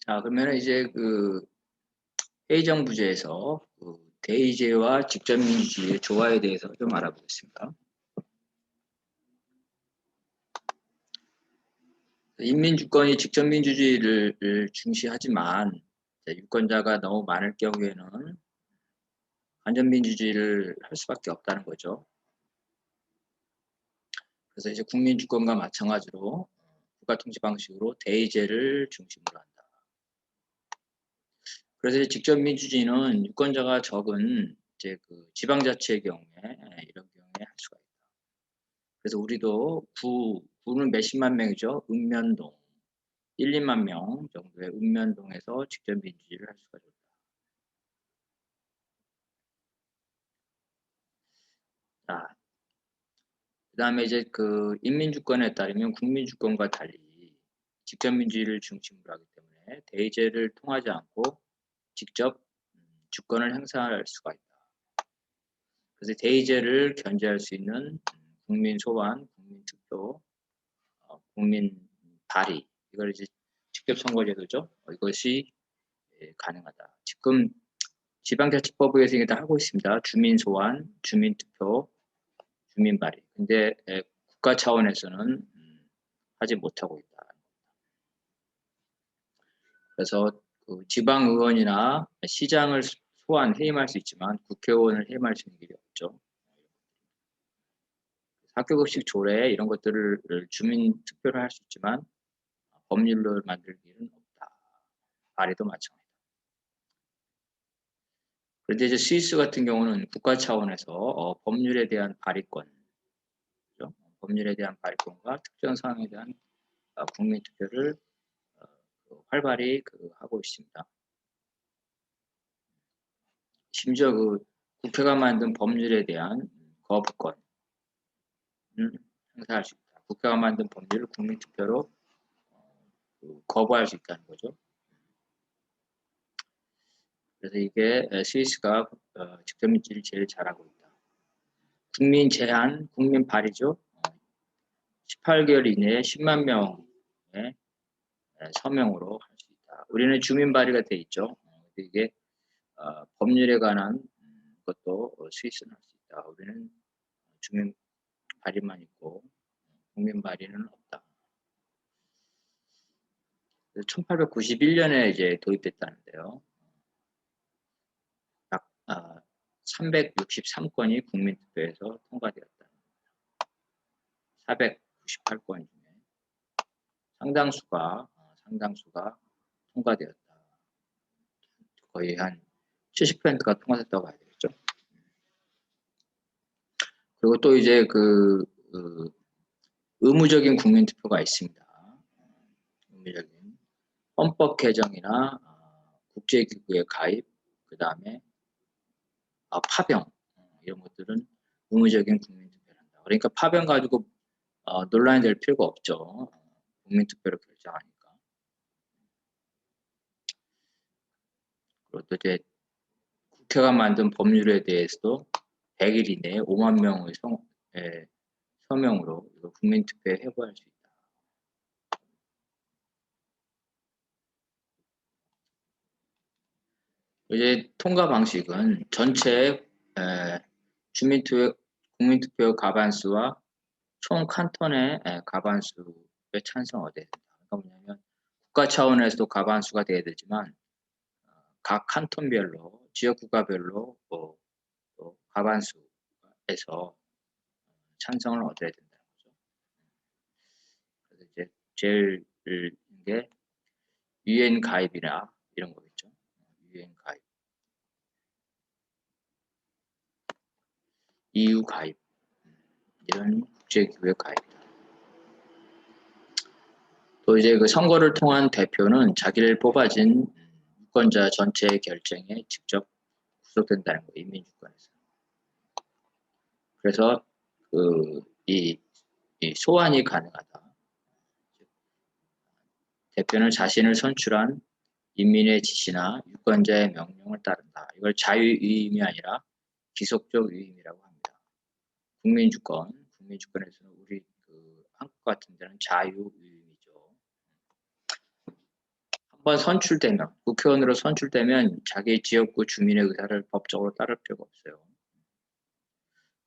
자, 그러면 이제 회의정부제에서 대의제와 직접민주주의의 조화에 대해서 좀 알아보겠습니다. 인민주권이 직접민주주의를 중시하지만 유권자가 너무 많을 경우에는 완전민주주의를 할 수밖에 없다는 거죠. 그래서 이제 국민주권과 마찬가지로 국가통치 방식으로 대의제를 중심으로 한다. 그래서 이제 직접민주주의는 유권자가 적은 이제 지방자치의 경우에 이런 경우에 할 수가 있다. 그래서 우리도 구는 몇십만 명이죠. 읍면동 1, 2만 명 정도의 읍면동에서 직접 민주주의를 할 수가 있다. 자, 그다음에 이제 인민주권에 따르면 국민주권과 달리 직접 민주주의를 중심으로 하기 때문에 대의제를 통하지 않고 직접 주권을 행사할 수가 있다. 그래서 대의제를 견제할 수 있는 국민 소환, 국민 투표, 국민 발의, 이걸 이제 직접 선거제도죠. 이것이 가능하다. 지금 지방자치법에서 이게 다 하고 있습니다. 주민 소환, 주민 투표, 주민 발의. 근데 국가 차원에서는 하지 못하고 있다. 그래서 지방 의원이나 시장을 소환 해임할 수 있지만 국회의원을 해임할 수 있는 길이 없죠. 학교급식 조례 이런 것들을 주민 투표를 할 수 있지만 법률로 만들 길은 없다. 발의도 마찬가지다. 그런데 이제 스위스 같은 경우는 국가 차원에서 법률에 대한 발의권, 그렇죠? 법률에 대한 발의권과 특정 사항에 대한 국민 투표를 활발히 하고 있습니다. 심지어 국회가 만든 법률에 대한 거부권 행사할 수 있다. 국회가 만든 법률을 국민 투표로 거부할 수 있다는 거죠. 그래서 이게 스위스가 직접민주주의를 제일 잘하고 있다. 국민 제한, 국민 발의죠. 18개월 이내에 10만 명의 서명으로 할 수 있다. 우리는 주민 발의가 돼 있죠. 이게 법률에 관한 것도 스위스는 할 수 있다. 우리는 주민 발의만 있고 국민 발의는 없다. 1891년에 이제 도입됐다는데요. 약 363건이 국민투표에서 통과되었다. 498건 중에 상당수가 통과되었다. 거의 한 70%가 통과됐다고 봐야 되겠죠. 그리고 또 이제 의무적인 국민투표가 있습니다. 의무적인 헌법 개정이나 국제기구에 가입, 그 다음에 파병 이런 것들은 의무적인 국민투표를 한다. 그러니까 파병 가지고 논란이 될 필요가 없죠. 국민투표로 결정하니까. 그리고 또 이제 국회가 만든 법률에 대해서도 100일 이내에 5만 명의 서명으로 국민투표에 회부할 수 있다. 이제 통과 방식은 전체 국민투표 가반수와 총 칸톤의 가반수의 찬성을 얻어야 된다. 그러니까 뭐냐면 국가 차원에서도 가반수가 돼야 되지만 각 칸톤별로 지역국가별로 또 가반수에서 찬성을 얻어야 된다는 거죠. 그래서 이제 제일 게 UN 가입이나 이런 거겠죠. UN 가입, EU 가입, 이런 국제기구에 가입이다. 또 이제 선거를 통한 대표는 자기를 뽑아진 유권자 전체의 결정에 직접 구속된다는 거예요. 인민주권에서. 그래서 이 소환이 가능하다. 대표는 자신을 선출한 인민의 지시나 유권자의 명령을 따른다. 이걸 자유유임이 아니라 기속적 유임이라고 합니다. 국민주권에서는 우리 한국 같은 데는 자유유임이죠. 한번 선출되면, 국회의원으로 선출되면 자기 지역구 주민의 의사를 법적으로 따를 필요가 없어요.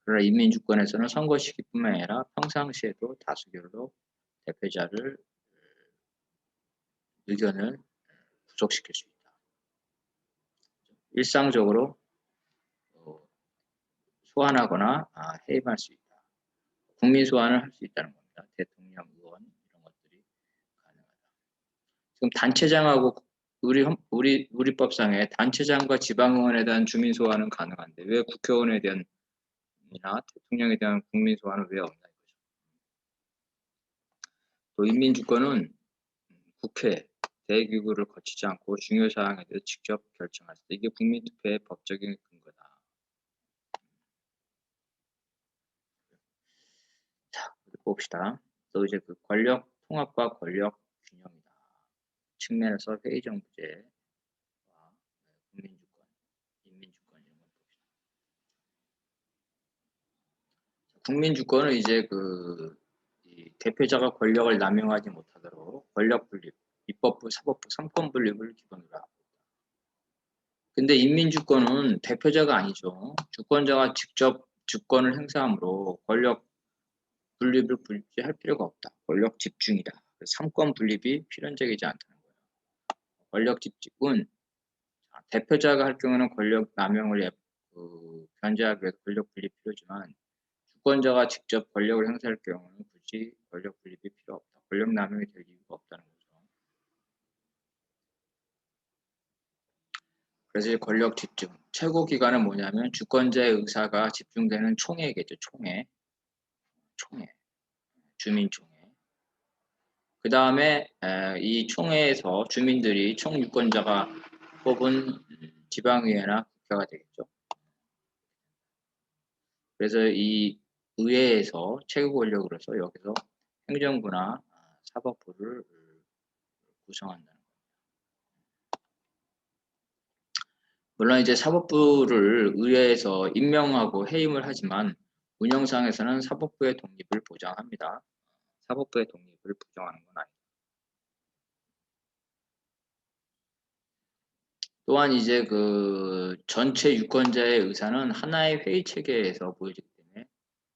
그러나 인민주권에서는 선거 시기뿐만 아니라 평상시에도 다수결로 대표자를 의견을 구속시킬 수 있다. 일상적으로 소환하거나 해임할 수 있다. 국민 소환을 할 수 있다는 겁니다. 대통령, 의원 이런 것들이 가능하다. 지금 단체장하고 우리 법상에 단체장과 지방의원에 대한 주민 소환은 가능한데 왜 국회의원에 대한 이나 대통령에 대한 국민 소환은 왜 없나 이거죠. 또 인민주권은 국회, 대기구를 거치지 않고 중요 사항에 대해서 직접 결정할 수 있다. 이게 국민투표의 법적인 근거다. 자, 봅시다. 또 이제 그 권력 통합과 권력 균형이다. 측면에서 회의정부제와 국민주권, 인민주권 이런 걸 봅시다. 국민주권은 이제 이 대표자가 권력을 남용하지 못하도록 권력 분립, 입법부, 사법부, 삼권 분립을 기본으로 하고 있다. 근데 인민주권은 대표자가 아니죠. 주권자가 직접 주권을 행사하므로 권력 분립을 굳이 할 필요가 없다. 권력 집중이다. 삼권 분립이 필연적이지 않다는 거예요. 권력 집중은 대표자가 할 경우는 권력 남용을 견제하기 위해서 권력 분립이 필요하지만 주권자가 직접 권력을 행사할 경우는 굳이 권력 분립이 필요 없다. 권력 남용이 될 이유가 없다는 거죠. 그래서 권력 집중. 최고 기관은 뭐냐면 주권자의 의사가 집중되는 총회겠죠. 총회. 주민총회. 그 다음에 이 총회에서 주민들이 총유권자가 뽑은 지방의회나 국회가 되겠죠. 그래서 이 의회에서 최고 권력으로서 여기서 행정부나 사법부를 구성한다는 겁니다. 물론 이제 사법부를 의회에서 임명하고 해임을 하지만 운영상에서는 사법부의 독립을 보장합니다. 사법부의 독립을 부정하는 건 아닙니다. 또한 이제 그 전체 유권자의 의사는 하나의 회의 체계에서 보여지기 때문에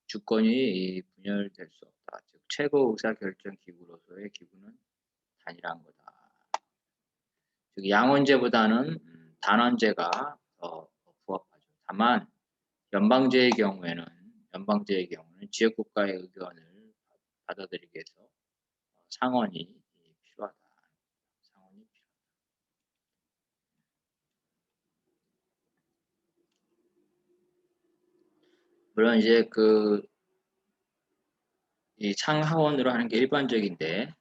주권이 분열될 수 없다. 즉 최고 의사결정 기구로서의 기구는 단일한 거다. 즉 양원제보다는 단원제가 더 부합하죠. 다만 연방제의 경우에는 지역국가의 의견을 받아들이기 위해서 상원이 필요하다. 물론 이제 이 상하원으로 하는 게 일반적인데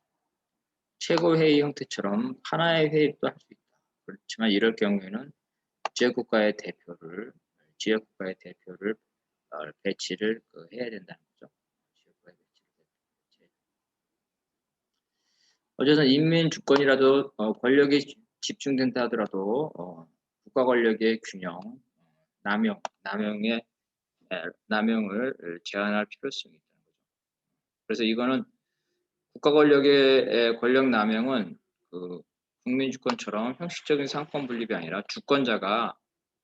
최고회의 형태처럼 하나의 회의도 할 수 있다. 그렇지만 이럴 경우에는 지역국가의 대표를 배치를 해야 된다는 거죠. 지역국가의 배치를. 어쨌든 인민주권이라도 권력이 집중된다 하더라도 국가 권력의 균형, 남용을 제한할 필요성이 있다는 거죠. 그래서 이거는 국가 권력의 권력 남용은 국민주권처럼 형식적인 상권 분립이 아니라 주권자가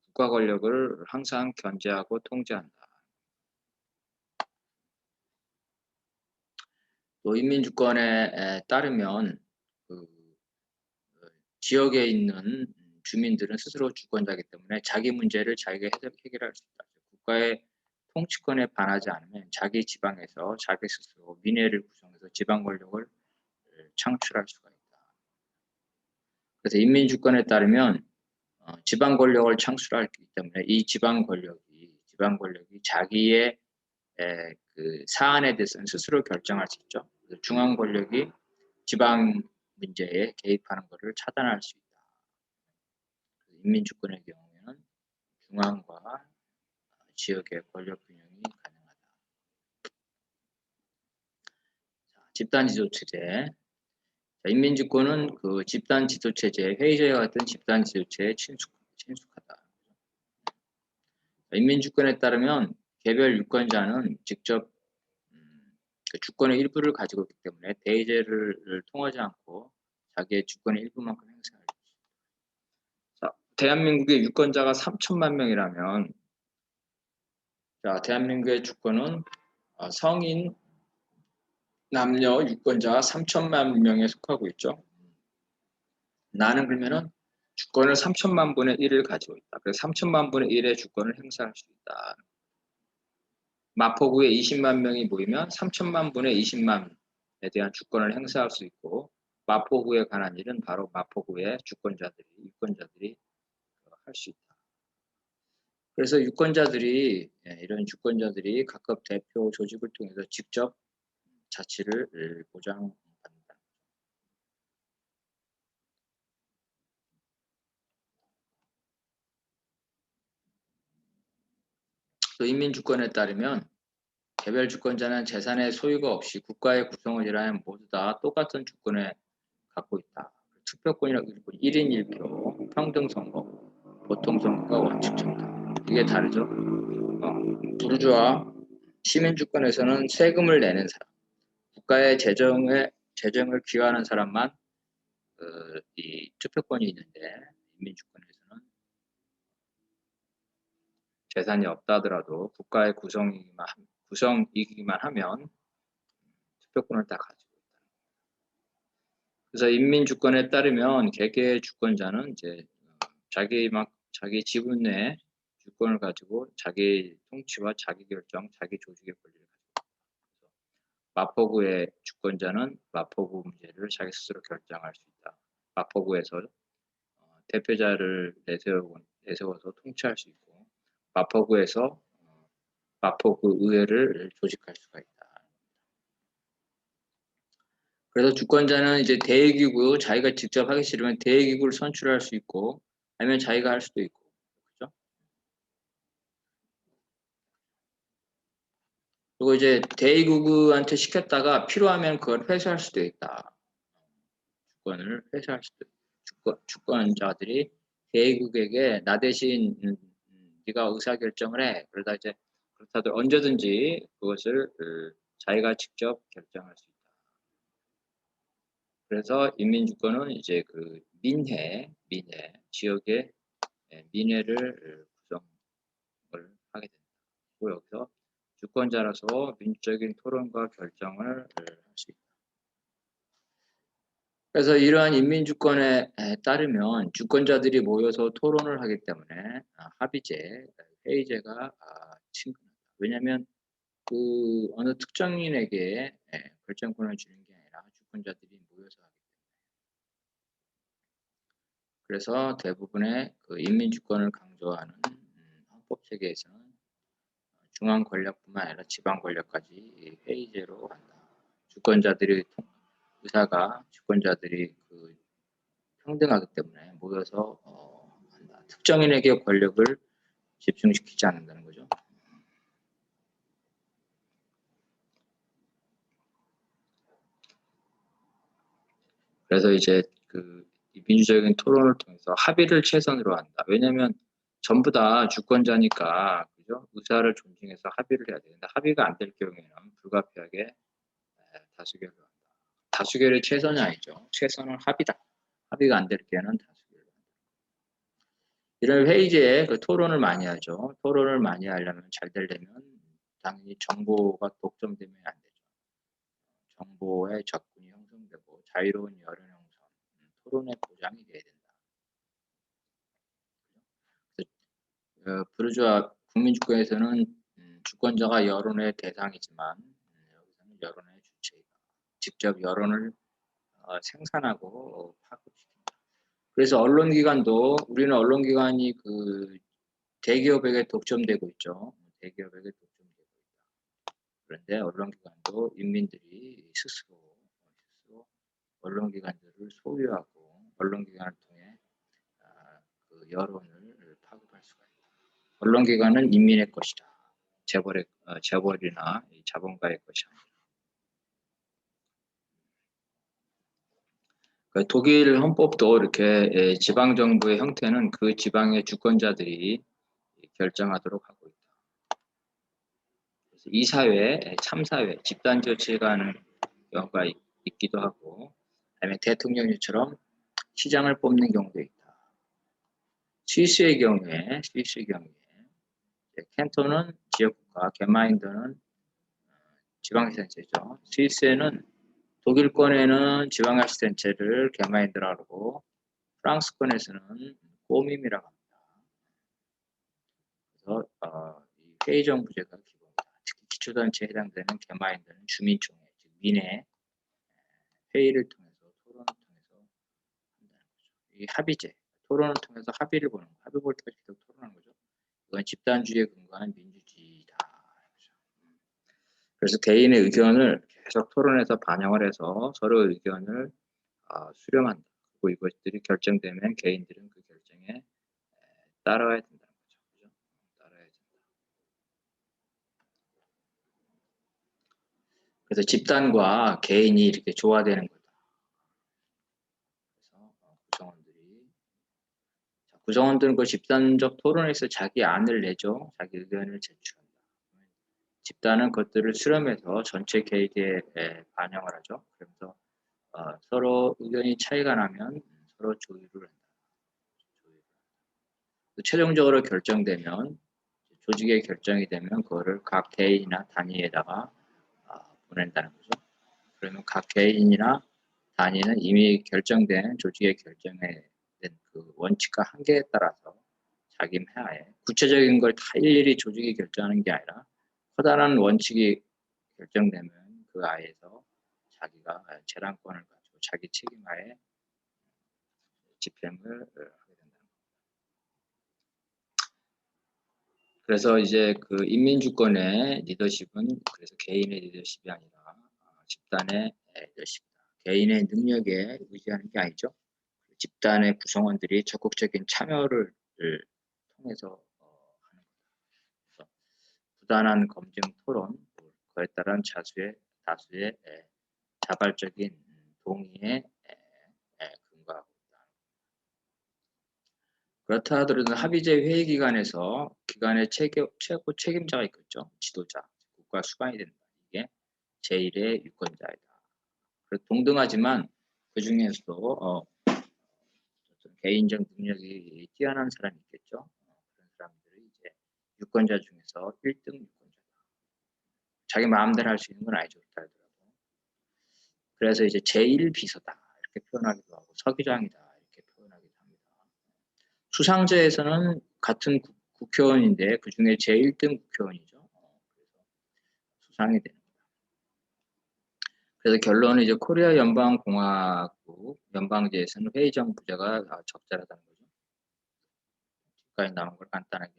국가 권력을 항상 견제하고 통제한다. 또 인민주권에 따르면 지역에 있는 주민들은 스스로 주권자이기 때문에 자기 문제를 자기가 해결할 수 있다. 국가의 통치권에 반하지 않으면 자기 지방에서 자기 스스로 민회를 구성해서 지방 권력을 창출할 수가 있다. 그래서 인민주권에 따르면 지방 권력을 창출하기 때문에 이 지방 권력이 자기의 그 사안에 대해서는 스스로 결정할 수 있죠. 중앙 권력이 지방 문제에 개입하는 것을 차단할 수 있다. 인민주권의 경우에는 중앙과 지역의 권력 균형이 가능하다. 집단 지도체제. 인민주권은 그 집단 지도체제, 회의제와 같은 집단 지도체에 친숙하다. 인민주권에 따르면 개별 유권자는 직접 그 주권의 일부를 가지고 있기 때문에 대의제를 통하지 않고 자기의 주권의 일부만큼 대한민국의 유권자가 3천만 명이라면, 자, 대한민국의 주권은 성인 남녀 유권자가 3천만 명에 속하고 있죠. 나는 그러면은 주권을 3천만 분의 1을 가지고 있다. 그래서 3천만 분의 1의 주권을 행사할 수 있다. 마포구에 20만 명이 모이면 3천만 분의 20만에 대한 주권을 행사할 수 있고, 마포구에 관한 일은 바로 마포구의 유권자들이 할 수 있다. 그래서 이런 유권자들이 각급 대표 조직을 통해서 직접 자치를 보장받는다. 또 인민주권에 따르면 개별 주권자는 재산의 소유가 없이 국가의 구성을 일하는 모두 다 똑같은 주권을 갖고 있다. 투표권이라고 1인 1표, 평등선거, 보통선거가 원칙적이다. 이게 다르죠. 부르주아 시민주권에서는 세금을 내는 사람, 국가의 재정을 기여하는 사람만 이 투표권이 있는데, 인민주권에서는 재산이 없다 하더라도 국가의 구성이기만 하면 투표권을 다 가지고 있다. 그래서 인민주권에 따르면 개개의 주권자는 이제 자기 지분 내 주권을 가지고 자기 통치와 자기 결정, 자기 조직의 권리를 가지고 있다. 마포구의 주권자는 마포구 문제를 자기 스스로 결정할 수 있다. 마포구에서 대표자를 내세워서 통치할 수 있고, 마포구에서 마포구 의회를 조직할 수가 있다. 그래서 주권자는 이제 대의기구, 자기가 직접 하기 싫으면 대의기구를 선출할 수 있고, 아니면 자기가 할 수도 있고, 그렇죠? 그리고 이제 대의기구한테 시켰다가 필요하면 그걸 회수할 수도 있다. 주권을 회수할 수도 있고, 주권자들이 대의기구에게 나 대신 네가 의사결정을 해. 그렇다도 언제든지 그것을 자기가 직접 결정할 수 있다. 그래서 인민주권은 이제 그 민회 지역의 민회를 구성을 하게 된다. 그리고 여기서 주권자라서 민주적인 토론과 결정을 할 수 있다. 그래서 이러한 인민주권에 따르면 주권자들이 모여서 토론을 하기 때문에 회의제가 친근하다. 왜냐하면 그 어느 특정인에게 결정권을 주는 게 아니라 주권자들이 모여서 하기 때문에. 그래서 대부분의 그 인민주권을 강조하는 헌법 체계에서는 중앙 권력뿐만 아니라 지방 권력까지 회의제로 한다. 주권자들이 그 평등하기 때문에 모여서 한다. 특정인에게 권력을 집중시키지 않는다는 거죠. 그래서 이제 그 민주적인 토론을 통해서 합의를 최선으로 한다. 왜냐하면 전부 다 주권자니까, 그죠? 의사를 존중해서 합의를 해야 되는데, 합의가 안 될 경우에는 불가피하게 다수결로 한다. 다수결이 최선이 아니죠. 최선은 합의다. 합의가 안 될 경우에는 다수결로 한다. 이런 회의제에 그 토론을 많이 하죠. 토론을 많이 하려면 잘 되려면 당연히 정보가 독점되면 안 되죠. 정보의 접근이 형성되고 자유로운 여론 형성, 토론의 보장이 돼야 된다. 부르주아 국민주권에서는 주권자가 여론의 대상이지만, 여기서는 여론의 주체이다. 직접 여론을 생산하고 파급시킨다. 그래서 우리는 언론기관이 그 대기업에게 독점되고 있죠. 대기업에게 독점되고 있다. 그런데 언론기관도 인민들이 스스로 언론기관들을 소유하고 언론기관을 통해 그 여론을 파급할 수가 있다. 언론기관은 인민의 것이다. 재벌이나 자본가의 것이 아니다. 독일 헌법도 이렇게 지방 정부의 형태는 그 지방의 주권자들이 결정하도록 하고 있다. 그래서 이 사회, 참사회, 집단 조치가 하는 경우가 있기도 하고, 그다음에 대통령제처럼 시장을 뽑는 경우도 있다. 스위스의 경우에 캔톤은 지역국가, 게마인더는 지방시센체죠. 스위스에는 독일권에는 지방자치단체를 게마인드라고 하고 프랑스권에서는 꼬밈이라고 합니다. 그래서 이 회의정부제가 기본입니다. 특히 기초단체에 해당되는 게마인드는 주민총회, 즉 민의 회의를 통해서 토론을 통해서 한다는 거죠. 이 합의제, 토론을 통해서 합의를 보는 거, 합의 볼 때까지 계속 토론하는 거죠. 이건 집단주의에 근거한 민주주의다. 그래서 개인의 의견을 계속 토론해서 반영을 해서 서로 의견을 수렴한다. 그리고 이것들이 결정되면 개인들은 그 결정에 따라야 된다는 거죠. 그죠? 따라야 된다. 그래서 집단과 개인이 이렇게 조화되는 거다. 그래서 구성원들은 그 집단적 토론에서 자기 안을 내죠. 자기 의견을 제출한다. 집단은 그것들을 수렴해서 전체 계획에 반영을 하죠. 그래서 서로 의견이 차이가 나면 서로 조율을 한다. 최종적으로 결정되면 조직의 결정이 되면 그거를 각 개인이나 단위에다가 보낸다는 거죠. 그러면 각 개인이나 단위는 이미 결정된 조직의 결정에 된 그 원칙과 한계에 따라서 자기 하에 구체적인 걸 다 일일이 조직이 결정하는 게 아니라 커다란 원칙이 결정되면 그 하에서 자기가 재량권을 가지고 자기 책임하에 집행을 하게 된다는 겁니다. 그래서 이제 그 인민주권의 리더십은 그래서 개인의 리더십이 아니라 집단의 리더십이다. 개인의 능력에 의지하는 게 아니죠. 집단의 구성원들이 적극적인 참여를 통해서 하는 거다. 부단한 검증 토론, 그에 따른 다수의 자발적인 동의에 근거하고 있다. 그렇다 하더라도 합의제 회의 기간의 최고 책임자가 있겠죠. 지도자, 국가 수반이 된다. 이게 제1의 유권자이다. 동등하지만 그 중에서도 개인적 능력이 뛰어난 사람이 있겠죠. 그런 사람들이 이제 유권자 중에서 1등 유권자다. 자기 마음대로 할 수 있는 건 아니죠. 그래서 이제 제1비서다 이렇게 표현하기도 하고 서기장이다 이렇게 표현하기도 합니다. 수상제에서는 같은 국회의원인데 그 중에 제1등 국회의원이죠. 그래서 수상이 되는 거다. 그래서 결론은 이제 코리아 연방공화국 연방제에서는 회의정부제가 적절하다는 거죠. 지금까지 나온 걸 간단하게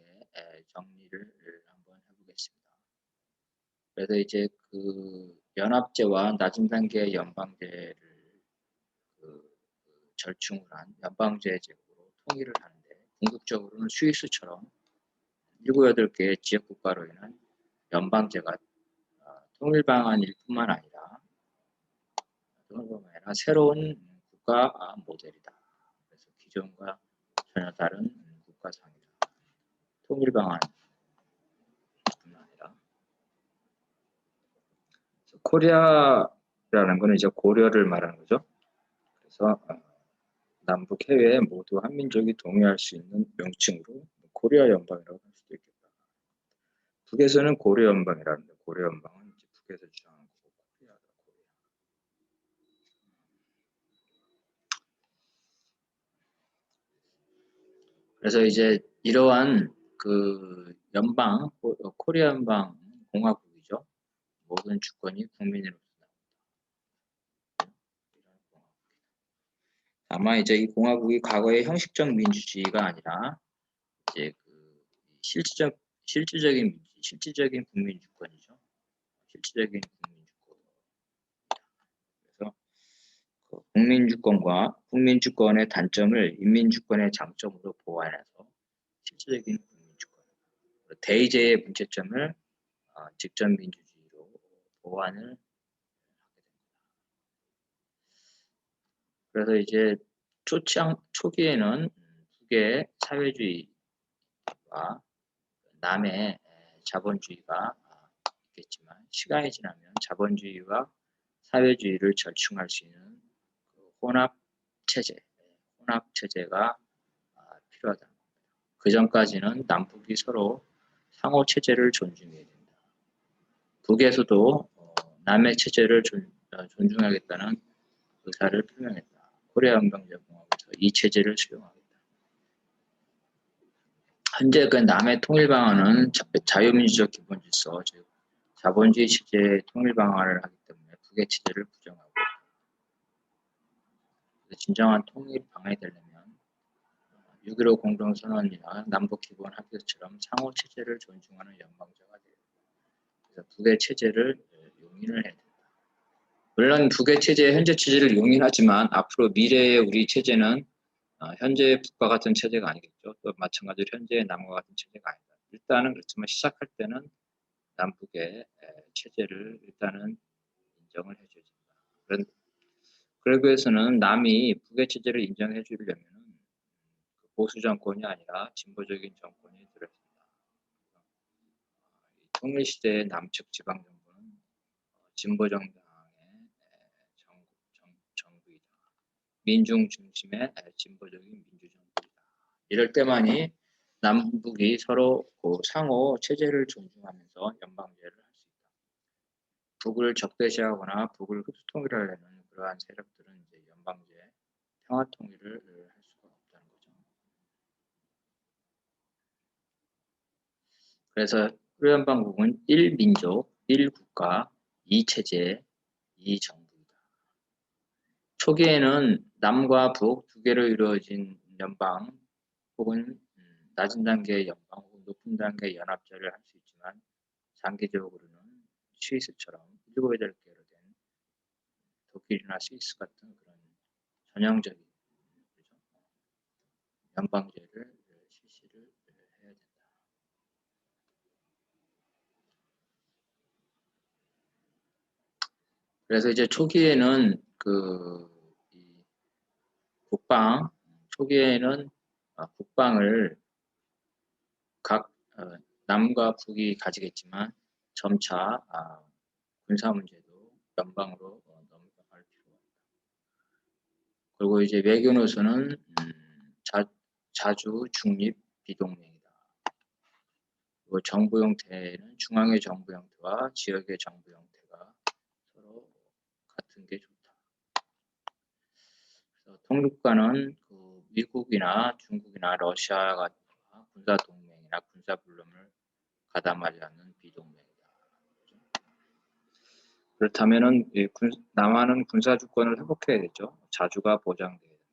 정리를 한번 해보겠습니다. 그래서 이제 그 연합제와 낮은 단계의 연방제를 절충을 한 연방제제국으로 통일을 하는데 궁극적으로는 스위스처럼 7, 8개의 지역국가로 인한 연방제가 통일 방안일 뿐만 아니라 새로운 국가 모델이다. 그래서 기존과 전혀 다른 국가상이다. 통일 방안뿐만 아니라 코리아라는 것은 이제 고려를 말하는 거죠. 그래서 남북 해외 모두 한민족이 동의할 수 있는 명칭으로 코리아 연방이라고 할 수도 있겠다. 북에서는 고려 연방이라는데 고려 연방은 이제 북에서 주장하는 거고 코리아다. 그래서 이제 이러한 그 연방 코리아 연방 공화국이죠. 모든 주권이 국민으로서 나옵니다. 다만 이제 이 공화국이 과거의 형식적 민주주의가 아니라 이제 그 실질적인 국민 주권이죠. 실질적인 국민 주권. 그래서 그 국민 주권의 단점을 인민 주권의 장점으로 보완해서 실질적인 국민 주권. 대의제의 문제점을 직접 민주주의로 보완을 하게 됩니다. 그래서 이제 초기에는 북의 사회주의와 남의 자본주의가 있겠지만 시간이 지나면 자본주의와 사회주의를 절충할 수 있는 그 혼합 체제가 필요하다는 겁니다. 그 전까지는 남북이 서로 상호 체제를 존중해야 된다. 북에서도 남의 체제를 존중하겠다는 의사를 표명했다. 코리아 연방제공화국에서 이 체제를 수용하겠다. 현재 그 남의 통일 방안은 자유민주적 기본 질서, 즉 자본주의 체제의 통일 방안을 하기 때문에 북의 체제를 부정하고 있다. 진정한 통일 방안이 되려면 6.15 공동선언이나 남북 기본 합의처럼 상호 체제를 존중하는 연방제가 돼요. 그래서 북의 체제를 용인을 해야 된다. 물론 북의 체제, 현재 체제를 용인하지만 앞으로 미래의 우리 체제는 현재의 북과 같은 체제가 아니겠죠. 또 마찬가지로 현재의 남과 같은 체제가 아니다. 일단은 그렇지만 시작할 때는 남북의 체제를 일단은 인정을 해줘야 된다. 그러기 위해서는 남이 북의 체제를 인정해 주려면 보수 정권이 아니라 진보적인 정권이 들어있습니다. 통일 시대의 남측 지방 정부는 진보 정당의 정부이다. 민중 중심의 진보적인 민주정부이다. 이럴 때만이 남북이 서로 상호 체제를 존중하면서 연방제를 할 수 있다. 북을 적대시하거나 북을 흡수통일하려는 그러한 세력들은 이제 연방제 평화 통일을 할 수가 없다는 거죠. 그래서 후연방국은 1민족, 1국가, 2체제, 2정부이다. 초기에는 남과 북 두 개로 이루어진 연방 혹은 낮은 단계의 연방 혹은 높은 단계의 연합제를 할 수 있지만 장기적으로는 스위스처럼 7-8개로 된 독일이나 스위스 같은 그런 전형적인 연방제를 실시를 해야 된다. 그래서 이제 초기에는 초기에는 국방을 각 남과 북이 가지겠지만 점차 군사 문제도 연방으로 넘어갈 필요가 있다. 그리고 이제 외교노선은 자주 중립 비동맹이다. 그리고 정부 형태는 중앙의 정부 형태와 지역의 정부 형태가 서로 같은 게 좋다. 그래서 통일국가는 미국이나 중국이나 러시아가 군사 동맹이나 군사 불름을 가담하지 않는 비동맹이다. 그렇다면은 남한은 군사 주권을 회복해야 되죠. 자주가 보장돼야 된다.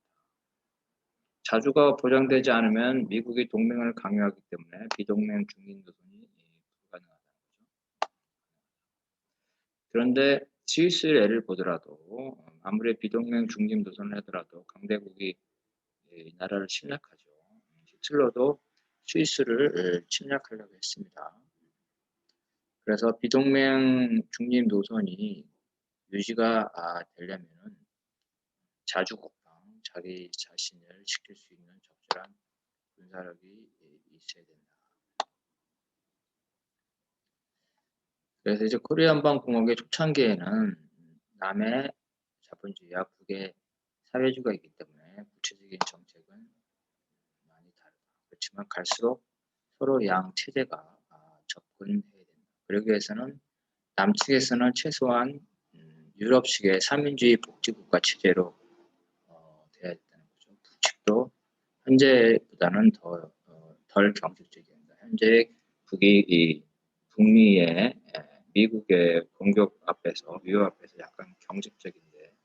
자주가 보장되지 않으면 미국이 동맹을 강요하기 때문에 비동맹 중립 노선이 불가능하다는 거죠. 그런데 스위스의 예를 보더라도 아무리 비동맹 중립 노선을 하더라도 강대국이 이 나라를 침략하죠. 히틀러도 스위스를 침략하려고 했습니다. 그래서 비동맹 중립 노선이 유지가 되려면 자주국방, 자기 자신을 지킬 수 있는 적절한 군사력이 있어야 된다. 그래서 이제 코리아 연방공화국의 초창기에는 남의 자본주의와 북의 사회주의가 있기 때문에 구체적인 정책은 많이 다르다. 그렇지만 갈수록 서로 양 체제가 접근해야 된다. 그러기 위해서는 남측에서는 최소한 유럽식의 삼민주의 복지국가 체제로 돼야 된다는 거죠. 북측도 현재보다는 덜 경직적입니다. 현재 북이 북미의 미국의 공격 앞에서 위협 앞에서 약간 경직적인데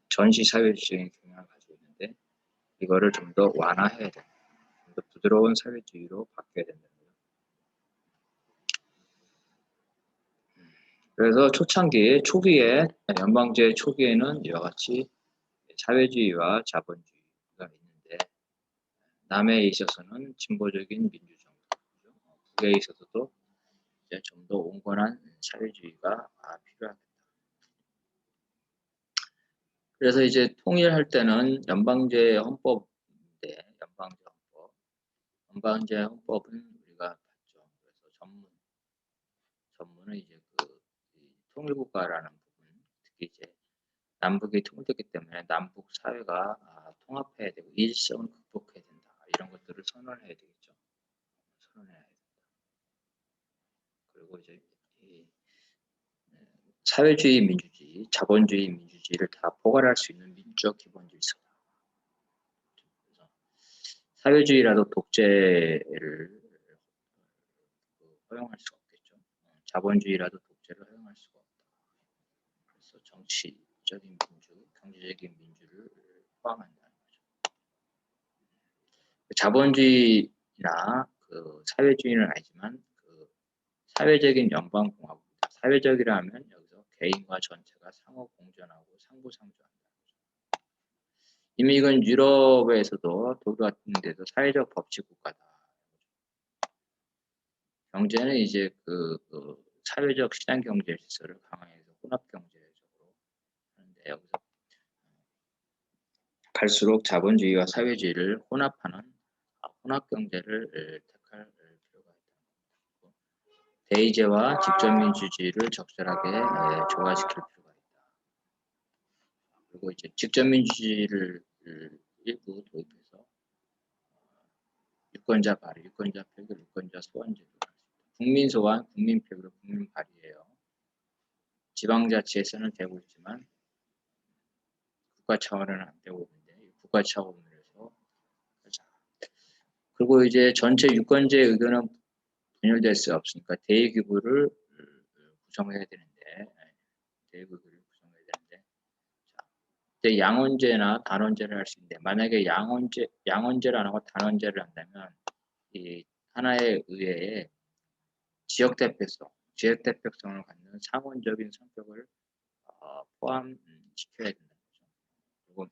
전시 사회주의적인 경향을 가지고 있는데 이거를 좀 더 완화해야 된다. 좀 더 부드러운 사회주의로 바뀌어야 된다는 거죠. 그래서 초기에 연방제 초기에는 이와 같이 사회주의와 자본주의가 있는데 남에 있어서는 진보적인 민주정부, 북에 있어서도 이제 좀 더 온건한 사회주의가 필요하겠다. 그래서 이제 통일할 때는 연방제 헌법인데 연방제 헌법은 우리가 봤죠. 그래서 전문은 이제 통일국가라는 부분, 특히 이제 남북이 통일됐기 때문에 남북 사회가 통합해야 되고 일성을 극복해야 된다. 이런 것들을 선언해야 되겠죠. 선언해야 된다. 그리고 이제 이 사회주의 민주주의, 자본주의 민주주의를 다 포괄할 수 있는 민주적 기본 질서다. 그래서 사회주의라도 독재를 허용할 수가 없겠죠. 자본주의라도 독재를 허용할 수가 없다. 그래서 정치적인 민주, 경제적인 민주를 포함한다는 거죠. 자본주의나 그 사회주의는 아니지만 그 사회적인 연방공화국이다. 사회적이라면 여기서 개인과 전체가 상호 공존하고 상부상조한다. 이미 이건 유럽에서도 독일 같은 데도 사회적 법치 국가다. 경제는 이제 그 사회적 시장 경제 질서를 강화해서 혼합 경제적으로 하는데 여기서 갈수록 자본주의와 사회주의를 혼합하는 혼합 경제를 택할 필요가 있다. 대의제와 직접민주주의를 적절하게 조화시킬 필요가 있다. 그리고 이제 직접민주주의를 일부 도입해서 유권자 발의, 유권자 표결, 유권자 소환 제도를 할 수 있다. 국민 소환, 국민 표결, 국민 발의예요. 지방자치에서는 되고 있지만 국가 차원은 안 되고 있는데 국가 차원으로 해서 하자. 그리고 이제 전체 유권자의 의견은 분열될 수 없으니까 대의기구를 구성해야 되는데 대의기구를 구성해야 되는데 자, 이제 양원제나 단원제를 할 수 있는데 만약에 양원제를 안 하고 단원제를 한다면 이 하나의 의회에 지역 대표성을 갖는 상원적인 성격을 포함시켜야 된다는 거죠. 그리고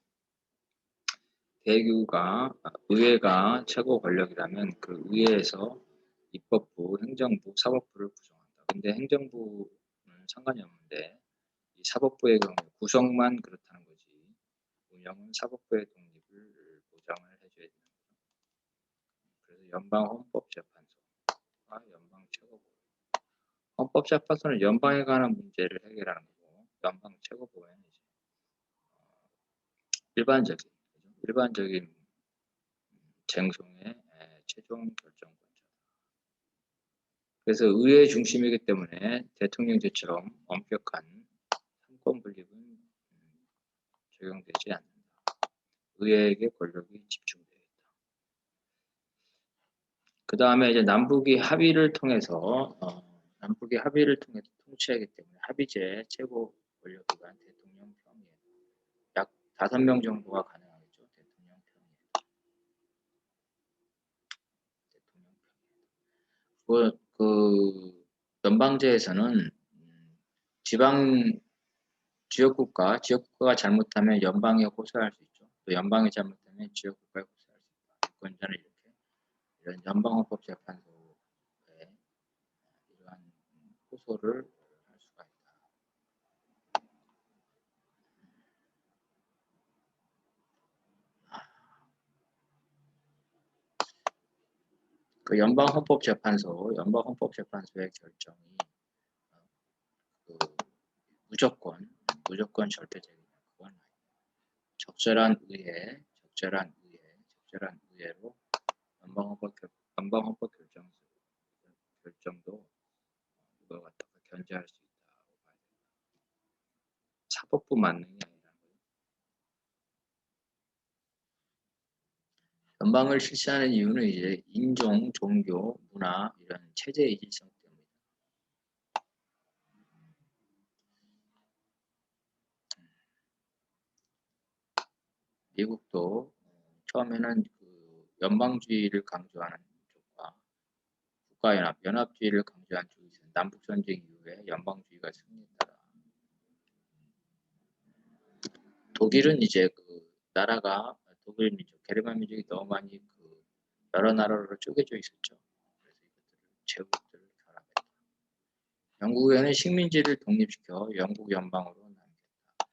대의기구가 의회가 최고 권력이라면 그 의회에서 입법부, 행정부, 사법부를 구성한다. 근데 행정부는 상관이 없는데 이 사법부의 경우 구성만 그렇다는 거지 운영은 사법부의 독립을 보장을 해줘야 되는 거죠. 그래서 연방헌법재판소와 연방최고법. 헌법재판소는 연방에 관한 문제를 해결하는 거고 연방최고법은 이제 일반적인 쟁송의 최종 결정권자. 그래서 의회 중심이기 때문에 대통령제처럼 엄격한 삼권 분립은 적용되지 않는다. 의회에게 권력이 집중되어 있다. 그 다음에 이제 남북이 합의를 통해서 통치하기 때문에 합의제 최고 권력기관 대통령 평의회 약 5명 정도가 가능하겠죠. 대통령 평의회. 그 연방제에서는 지역국가가 잘못하면 연방에 호소할 수 있죠. 또 연방이 잘못하면 지역국가에 호소할 수 있다. 유권자는 이렇게 이런 연방헌법재판소에 이러한 호소를 할 수가 있다. 그 연방헌법재판소의 결정이 그 무조건 절대적이냐 그건 아니에요. 적절한 의회로 연방헌법 결정도 이걸 갖다가 견제할 수 있다고 봐야 된다. 사법부 만능이 아니라는 거예요. 연방을 실시하는 이유는 이제 인종, 종교, 문화 이런 체제의 이질성 때문이다. 미국도 처음에는 그 연방주의를 강조하는 쪽과 연합주의를 강조한 쪽이 있어요. 남북전쟁 이후에 연방주의가 승리했다. 독일은 이제 그 나라가 독일 민족, 게르만 민족이 너무 많이 그 여러 나라로 쪼개져 있었죠. 그래서 이것들을 제국들을 결합했다. 영국에는 식민지를 독립시켜 영국 연방으로 남겼다.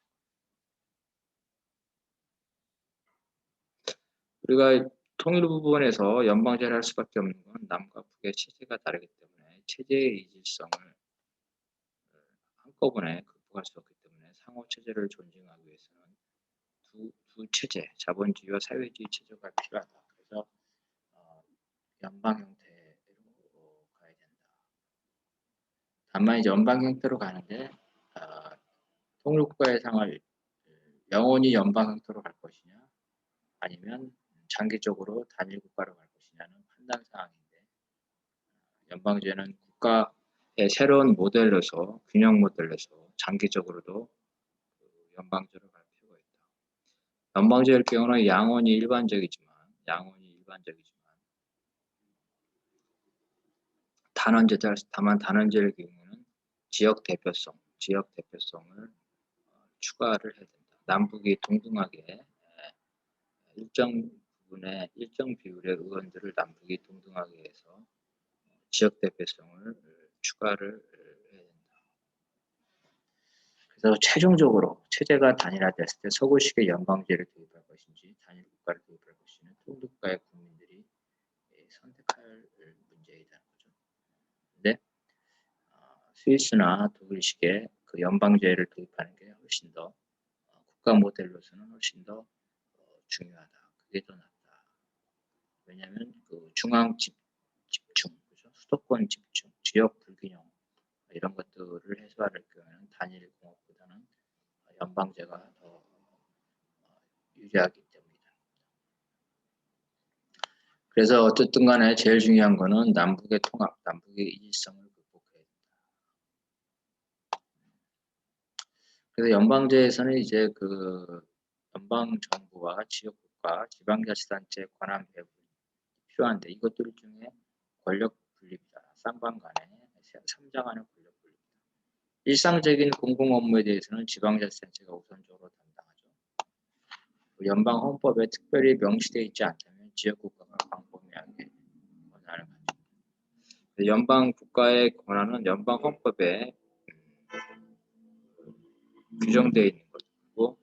우리가 통일 부분에서 연방제를 할 수밖에 없는 건 남과 북의 체제가 다르기 때문에 체제의 이질성을 한꺼번에 극복할 수 없기 때문에 상호 체제를 존중하기 위해서는 두 체제, 자본주의와 사회주의 체제가 필요하다. 그래서 연방 형태로 가야 된다. 다만 이제 연방 형태로 가는데 통일국가 예상을 영원히 연방 형태로 갈 것이냐 아니면 장기적으로 단일 국가로 갈 것이냐는 판단 사항인데 연방제는 국가의 새로운 모델로서 균형 모델로서 장기적으로도 연방제로 갈 필요가 있다. 연방제일 경우는 양원이 일반적이지만 다만 단원제의 경우는 지역 대표성을 추가를 해야 된다. 남북이 동등하게 일정 비율의 의원들을 남북이 동등하게 해서 지역 대표성을 추가를 해야 된다. 그래서 최종적으로 체제가 단일화됐을 때 서구식의 연방제를 도입할 것인지 단일 국가를 도입할 것인지 통일국가의 국민들이 선택할 문제이다는 거죠. 근데 스위스나 독일식의 그 연방제를 도입하는 게 훨씬 더 국가 모델로서는 훨씬 더 중요하다. 그게 더 낫다. 왜냐하면 그 중앙 집중, 그죠? 수도권 집중, 지역 불균형 이런 것들을 해소할 경우에는 단일 공업보다는 연방제가 더 유리하기 때문이다. 그래서 어쨌든 간에 제일 중요한 거는 남북의 통합, 남북의 일치성을 극복해야 된다. 그래서 연방제에서는 이제 그 연방 정부와 지역국가, 지방자치단체 권한 배분이 필요한데 이것들 중에 권력 분립이다. 쌍방 간에 삼자간의 권력 분립이다. 일상적인 공공 업무에 대해서는 지방자치단체가 우선적으로 담당하죠. 연방 헌법에 특별히 명시되어 있지 않다면 지역국가가 광범위하게 권한을 가집니다. 연방 국가의 권한은 연방 헌법에 규정되어 있는 것이고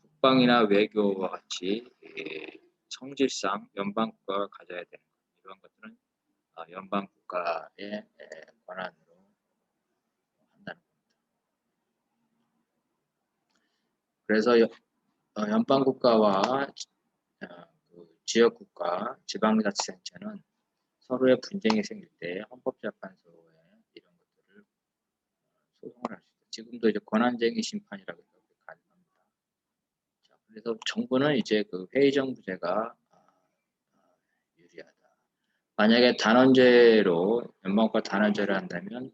국방이나 외교와 같이 성질상 연방 국가가 가져야 되는 것 이런 것들은 연방 국가의 권한으로 한다는 겁니다. 그래서 연방 국가와 그 지역 국가, 지방자치단체는 서로의 분쟁이 생길 때 헌법재판소에 이런 것들을 소송을 할 수 있다. 지금도 이제 권한쟁의 심판이라고 해서 가능합니다. 자, 그래서 정부는 이제 그 회의정부제가 유리하다. 만약에 단원제로 연방국가 단원제를 한다면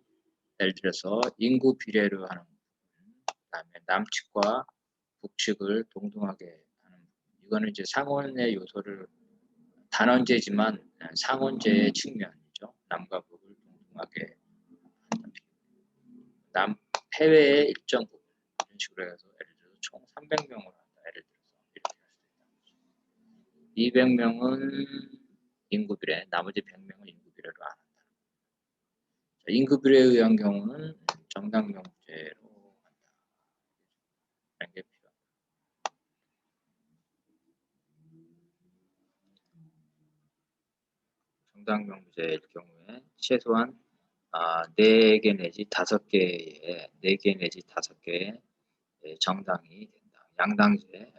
예를 들어서 인구 비례로 하는 부분, 그다음에 남측과 북측을 동등하게 하는 부분. 이거는 이제 상원의 요소를 단원제지만 상원제의 측면이죠. 남과 북을 동등하게 한다. 해외의 일정 부분 이런 식으로 해서 예를 들어서 총 300명으로 한다. 예를 들어서 이렇게 할 수도 있다. 200명은 인구 비례, 나머지 100명은 인구 비례로 안 한다. 인구 비례에 의한 경우는 정당명제로 한다. 이런 게 필요합니다. 정당명제일 경우에 최소한 4개 내지 5개의 4개 내지 5개의 정당이 된다. 양당제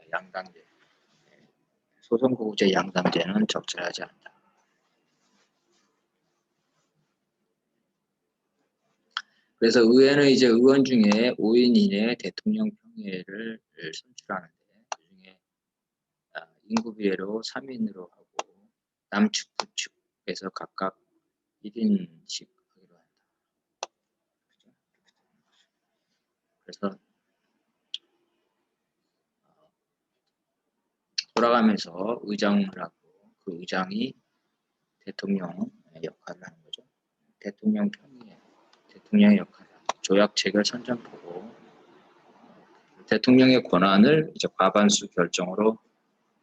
소선거구제 양당제는 적절하지 않다. 그래서 의회는 이제 의원 중에 5인 이내의 대통령 평의회를 선출하는데 그중에 인구 비례로 3인으로 하고 남측 북측에서 각각 1인씩 하기로 한다. 그래서 돌아가면서 의장을 하고 그 의장이 대통령 역할을 하는 거죠. 대통령 평의회, 대통령의 역할을 조약 체결 선전포고 대통령의 권한을 이제 과반수 결정으로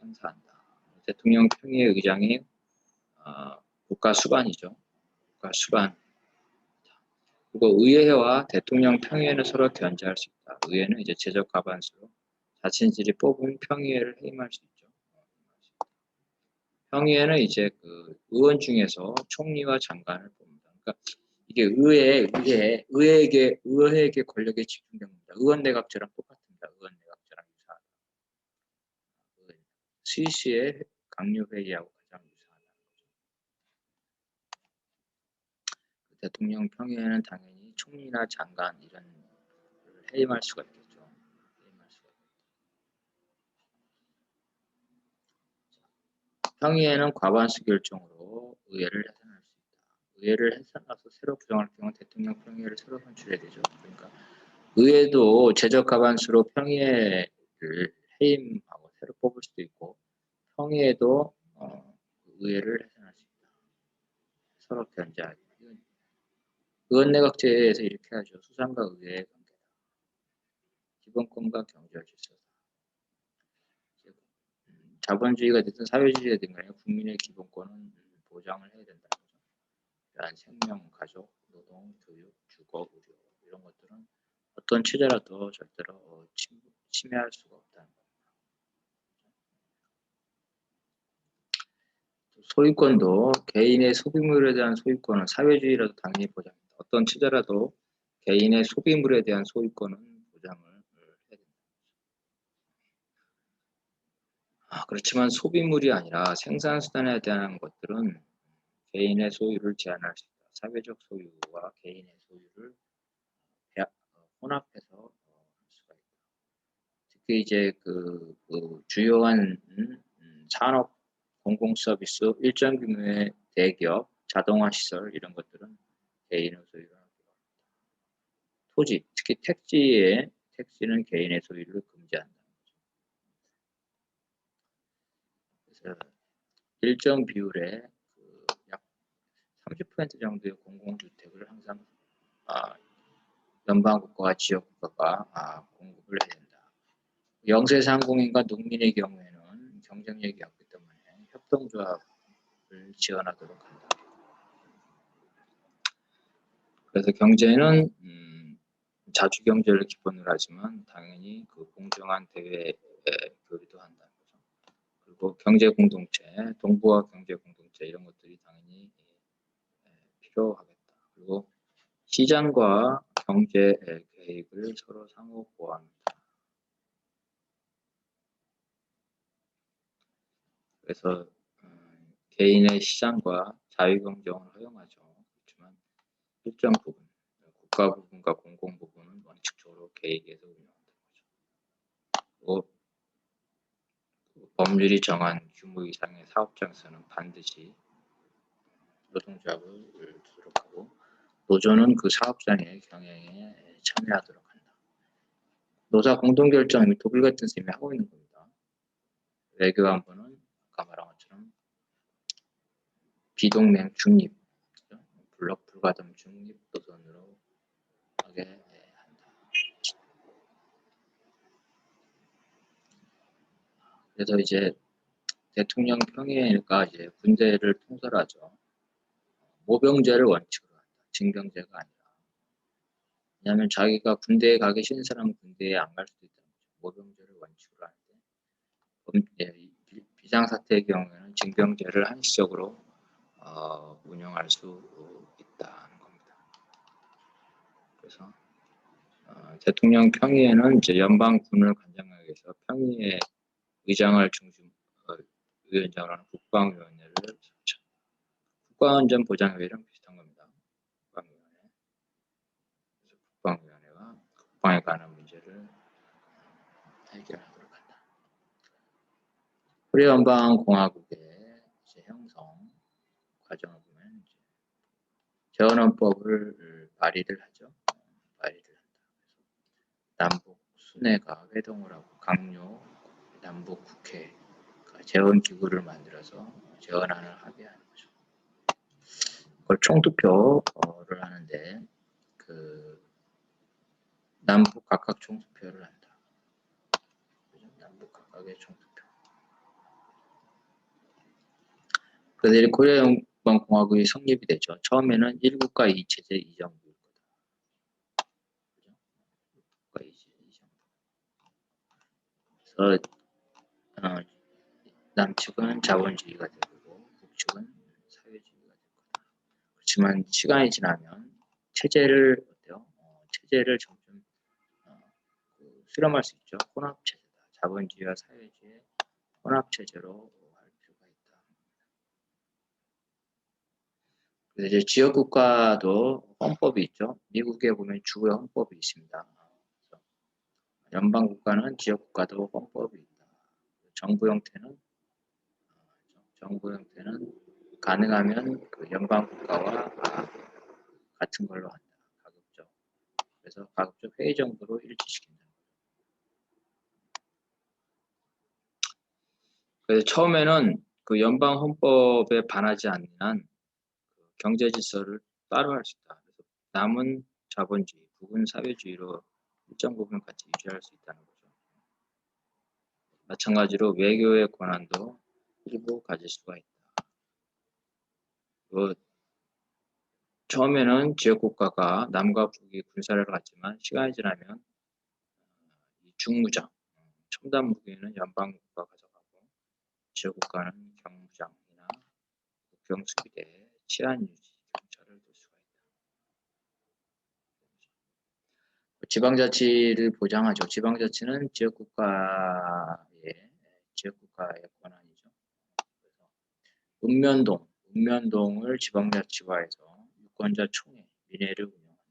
행사한다. 대통령 평의회 의장이 국가 수반이죠. 국가 수반. 그리고 의회와 대통령 평의회는 서로 견제할 수 있다. 의회는 이제 제적 과반수로 자신들이 뽑은 평의회를 해임할 수 있죠. 평의회는 이제 그 의원 중에서 총리와 장관을 뽑는다. 그러니까 이게 의회에게 권력이 집중됩니다. 의원 내각제랑 똑같습니다. 의원 내각제랑 유사하다. 스위스의 강요회의하고 가장 유사하다. 대통령 평의에는 당연히 총리나 장관 이런 해임할 수가 있겠죠. 해임할 수가 있겠죠. 평의에는 과반수 결정으로 의회를 해산할 수 있다. 의회를 해산해서 새로 구성할 경우 대통령 평의를 새로 선출해야 되죠. 그러니까 의회도 제적 과반수로 평의를 해임하고 새로 뽑을 수도 있고 평의에도 의회를 해산할 수 있다. 서로 견제하기. 의원내각제에서 이렇게 하죠. 수상과 의회의 관계다. 기본권과 경제와 질서다. 자본주의가 됐든 사회주의가 됐든 간에 국민의 기본권은 보장을 해야 된다. 이러한 생명, 가족, 노동, 교육, 주거, 의료 이런 것들은 어떤 체제라도 절대로 침해할 수가 없다는 겁니다. 소유권도 개인의 소비물에 대한 소유권은 사회주의라도 당연히 보장합니다. 어떤 체제라도 개인의 소비물에 대한 소유권은 보장을 해야 된다. 그렇지만 소비물이 아니라 생산수단에 대한 것들은 개인의 소유를 제한할 수 있다. 사회적 소유와 개인의 소유를 혼합해서 할 수가 있다. 특히 이제 그 주요한 산업 공공서비스 일정 규모의 대기업 자동화 시설 이런 것들은 개인의 소유를 합니다. 토지 특히 택지는 개인의 소유를 금지한다는 거죠. 그래서 일정 비율의 약 30% 정도의 공공주택을 항상 연방국가와 지역국가가 공급을 해야 된다. 영세상공인과 농민의 경우에는 경쟁력이 없기 때문에 협동조합을 지원하도록 한다. 그래서 경제는 자주경제를 기본으로 하지만 당연히 그 공정한 대외 교류도 한다는 거죠. 그리고 경제공동체, 동북아 경제공동체 이런 것들이 당연히 필요하겠다. 그리고 시장과 경제 계획을 서로 상호 보완한다. 그래서 개인의 시장과 자유경쟁을 허용하죠. 그렇지만 일정 부분, 국가 부분과 공공 부분은 원칙적으로 계획에서 운영한다는 거죠. 법률이 정한 규모 이상의 사업장에서는 반드시 노동조합을 두도록 하고 노조는 그 사업장의 경영에 참여하도록 한다. 노사 공동결정 및 독일 같은 셈이 하고 있는 겁니다. 외교안보는 아까 말한 것처럼 비동맹 중립, 블록 불가담 중립 노선으로 하게 한다. 그래서 이제 대통령 평의회가 이제 군대를 통솔하죠. 모병제를 원칙으로 한다. 징병제가 아니라. 왜냐하면 자기가 군대에 가기 싫은 사람은 군대에 안 갈 수도 있다는 거죠. 모병제를 원칙으로 하는데 비상사태의 경우에는 징병제를 한시적으로 운영할 수 있다는 겁니다. 그래서 대통령 평의회는 이제 연방군을 관장하기 위해서 평의회 의장을 중심 위원장으로 하는 국방위원회를 설치. 국가안전보장회의랑 비슷한 겁니다. 국방위원회. 그래서 국방위원회가 국방에 관한 문제를 해결하도록 한다. 코리아연방공화국의 형성 과정을 보면 이제 재헌헌법을 발의를 하죠. 발의를 한다. 그래서 남북 순회가 회동을 하고 강요 남북 국회 재헌기구를 만들어서 재헌안을 합의하는 거죠. 그걸 총투표를 하는데 남북 각각 총투표를 한다. 남북 각각의 총투표. 그래서 코리아 연방공화국이 성립이 되죠. 처음에는 1국가 2체제 2정부일 거다. 그죠? 1국가 2정부. 그래서 남측은 자본주의가 되고 북측은 사회주의가 될 거다. 그렇지만 시간이 지나면 체제를 점점 수렴할 수 있죠. 혼합체제다. 자본주의와 사회주의의 혼합체제로 할 필요가 있다. 그래서 이제 지역 국가도 헌법이 있죠. 미국에 보면 주의 헌법이 있습니다. 그래서 연방 국가는 지역 국가도 헌법이 있다. 정부 형태는 가능하면 그 연방 국가와 같은 걸로 한다. 가급적. 그래서 가급적 회의 정도로 일치시킨다. 그래서 처음에는 그 연방 헌법에 반하지 않는 한 경제 질서를 따로 할 수 있다. 그래서 남은 자본주의, 부분 사회주의로 일정 부분 같이 유지할 수 있다는 거죠. 마찬가지로 외교의 권한도 일부 가질 수가 있다. 처음에는 지역 국가가 남과 북이 군사를 갖지만 시간이 지나면 이 중무장, 첨단 무기는 연방 국가가 가져가고 지역 국가는 경무장이나 국경수비대, 치안 유지, 경찰을 둘 수가 있다. 지방자치를 보장하죠. 지방자치는 지역국가의 권한이죠. 그래서 읍면동을 지방자치화해서 유권자 총회, 민회를 운영한다.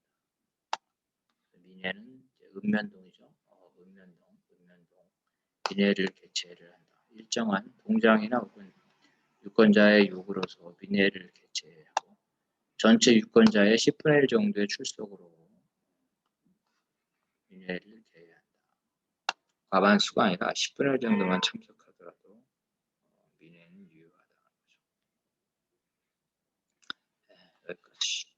민회는 이제 읍면동이죠. 읍면동, 민회를 개최를 한다. 일정한 동장이나 혹은 유권자의 요구로서 민회를 개최하고 전체 유권자의 10분의 1 정도의 출석으로 민회를 개최한다. 과반수가 아니라 10분의 1 정도만 참석하더라도 민회는 유효하다는 거죠. 네, 여기까지.